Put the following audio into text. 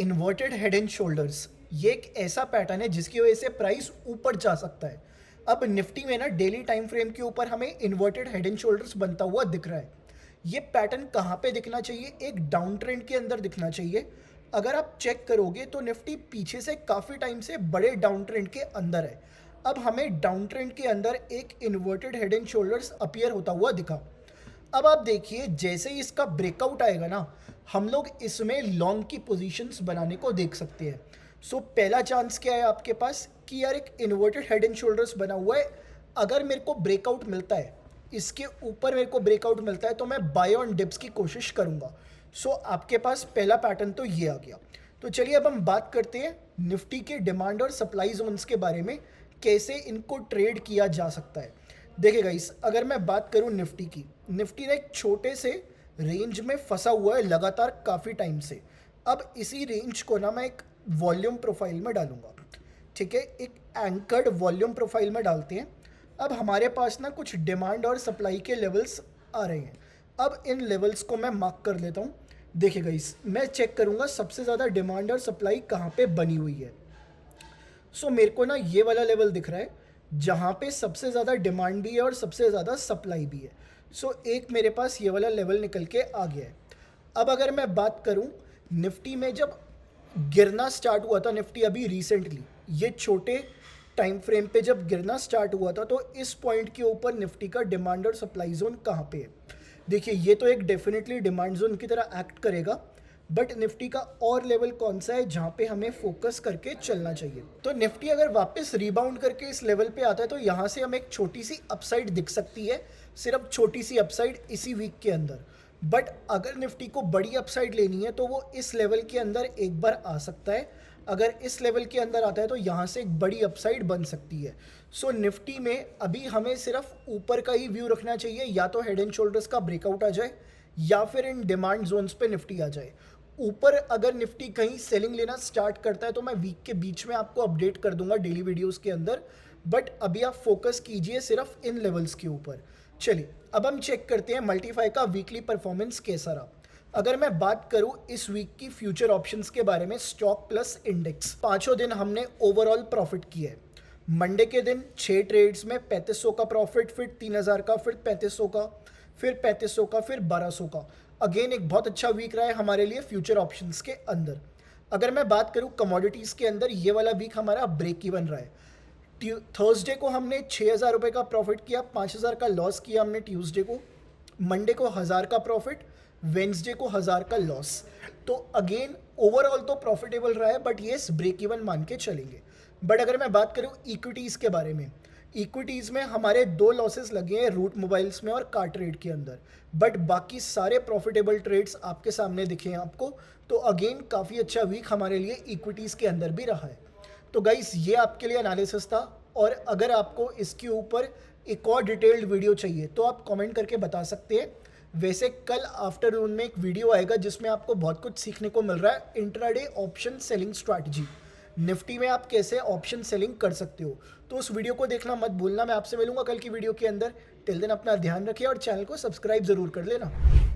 Inverted head and shoulders ये एक ऐसा पैटर्न है जिसकी वजह से प्राइस ऊपर जा सकता है। अब निफ्टी में ना डेली टाइम फ्रेम के ऊपर हमें इन्वर्टेड हेड एंड शोल्डर्स बनता हुआ दिख रहा है। ये पैटर्न कहाँ पे दिखना चाहिए? एक डाउन ट्रेंड के अंदर दिखना चाहिए। अगर आप चेक करोगे तो निफ्टी पीछे से काफ़ी टाइम से बड़े डाउन ट्रेंड के अंदर है। अब हमें डाउन ट्रेंड के अंदर एक inverted head and shoulders appear होता हुआ दिखा। अब आप देखिए जैसे ही इसका ब्रेकआउट आएगा ना, हम लोग इसमें लॉन्ग की पोजीशंस बनाने को देख सकते हैं। सो पहला चांस क्या है आपके पास कि यार एक इन्वर्टेड हेड एंड शोल्डर्स बना हुआ है, अगर मेरे को ब्रेकआउट मिलता है, इसके ऊपर मेरे को ब्रेकआउट मिलता है तो मैं बाय ऑन डिप्स की कोशिश करूंगा। सो आपके पास पहला पैटर्न तो ये आ गया। तो चलिए अब हम बात करते हैं निफ्टी के डिमांड और सप्लाई जोन्स के बारे में, कैसे इनको ट्रेड किया जा सकता है। देखिए गाइस, अगर मैं बात करूं निफ्टी की, निफ्टी ने एक छोटे से रेंज में फंसा हुआ है लगातार काफ़ी टाइम से। अब इसी रेंज को ना मैं एक वॉल्यूम प्रोफाइल में डालूंगा, ठीक है, एक एंकर्ड वॉल्यूम प्रोफाइल में डालते हैं। अब हमारे पास ना कुछ डिमांड और सप्लाई के लेवल्स आ रहे हैं। अब इन लेवल्स को मैं मार्क कर लेता हूँ। देखिए गाइस, मैं चेक करूँगा सबसे ज़्यादा डिमांड और सप्लाई कहाँ पे बनी हुई है। सो मेरे को ना ये वाला लेवल दिख रहा है जहाँ पे सबसे ज़्यादा डिमांड भी है और सबसे ज़्यादा सप्लाई भी है। सो एक मेरे पास ये वाला लेवल निकल के आ गया है। अब अगर मैं बात करूँ निफ्टी में, जब गिरना स्टार्ट हुआ था निफ्टी अभी रिसेंटली, ये छोटे टाइम फ्रेम पे जब गिरना स्टार्ट हुआ था, तो इस पॉइंट के ऊपर निफ्टी का डिमांड और सप्लाई जोन कहाँ पे है? देखिए ये तो एक डेफिनेटली डिमांड जोन की तरह एक्ट करेगा, बट निफ्टी का और लेवल कौन सा है जहाँ पे हमें फोकस करके चलना चाहिए? तो निफ्टी अगर वापस रिबाउंड करके इस लेवल पे आता है तो यहाँ से हमें एक छोटी सी अपसाइड दिख सकती है, सिर्फ छोटी सी अपसाइड इसी वीक के अंदर। बट अगर निफ्टी को बड़ी अपसाइड लेनी है तो वो इस लेवल के अंदर एक बार आ सकता है। अगर इस लेवल के अंदर आता है तो यहाँ से एक बड़ी अपसाइड बन सकती है। सो निफ्टी में अभी हमें सिर्फ ऊपर का ही व्यू रखना चाहिए, या तो हेड एंड शोल्डर्स का ब्रेकआउट आ जाए या फिर इन डिमांड जोन्स पे निफ्टी आ जाए। ऊपर अगर निफ्टी कहीं सेलिंग लेना स्टार्ट करता है तो मैं वीक के बीच में आपको अपडेट कर दूंगा डेली वीडियोस के अंदर, बट अभी आप फोकस कीजिए सिर्फ इन लेवल्स के ऊपर। चलिए अब हम चेक करते हैं मल्टीफाई का वीकली परफॉर्मेंस कैसा रहा। अगर मैं बात करूं इस वीक की फ्यूचर ऑप्शंस के बारे में, स्टॉक प्लस इंडेक्स, पांचों दिन हमने ओवरऑल प्रॉफिट किया है। मंडे के दिन 6 ट्रेड्स में 3500 का प्रॉफिट, फिर 3000 का, फिर 3500 का, फिर 3500 का, फिर 1200 का। अगेन एक बहुत अच्छा वीक रहा है हमारे लिए फ्यूचर ऑप्शंस के अंदर। अगर मैं बात करूं कमोडिटीज़ के अंदर, ये वाला वीक हमारा ब्रेक इवन रहा है। थर्सडे को हमने 6000 रुपये का प्रॉफिट किया, 5000 का लॉस किया हमने ट्यूसडे को, मंडे को 1000 का प्रॉफिट, वेंसडे को 1000 का लॉस। तो अगेन ओवरऑल तो प्रॉफिटेबल रहा है, बट ये ब्रेक इवन मान के चलेंगे। बट अगर मैं बात करूँ इक्विटीज़ के बारे में, इक्विटीज़ में हमारे 2 लॉसेस लगे हैं, रूट मोबाइल्स में और कार ट्रेड के अंदर, बट बाकी सारे प्रॉफिटेबल ट्रेड्स आपके सामने दिखे हैं आपको। तो अगेन काफ़ी अच्छा वीक हमारे लिए इक्विटीज़ के अंदर भी रहा है। तो गाइस ये आपके लिए एनालिसिस था, और अगर आपको इसके ऊपर एक और डिटेल्ड वीडियो चाहिए तो आप कमेंट करके बता सकते हैं। वैसे कल आफ्टरनून में एक वीडियो आएगा जिसमें आपको बहुत कुछ सीखने को मिल रहा है, intraday option selling strategy, Nifty में आप कैसे ऑप्शन सेलिंग कर सकते हो। तो उस वीडियो को देखना मत भूलना। मैं आपसे मिलूंगा कल की वीडियो के अंदर। टिल देन अपना ध्यान रखिए और चैनल को सब्सक्राइब ज़रूर कर लेना।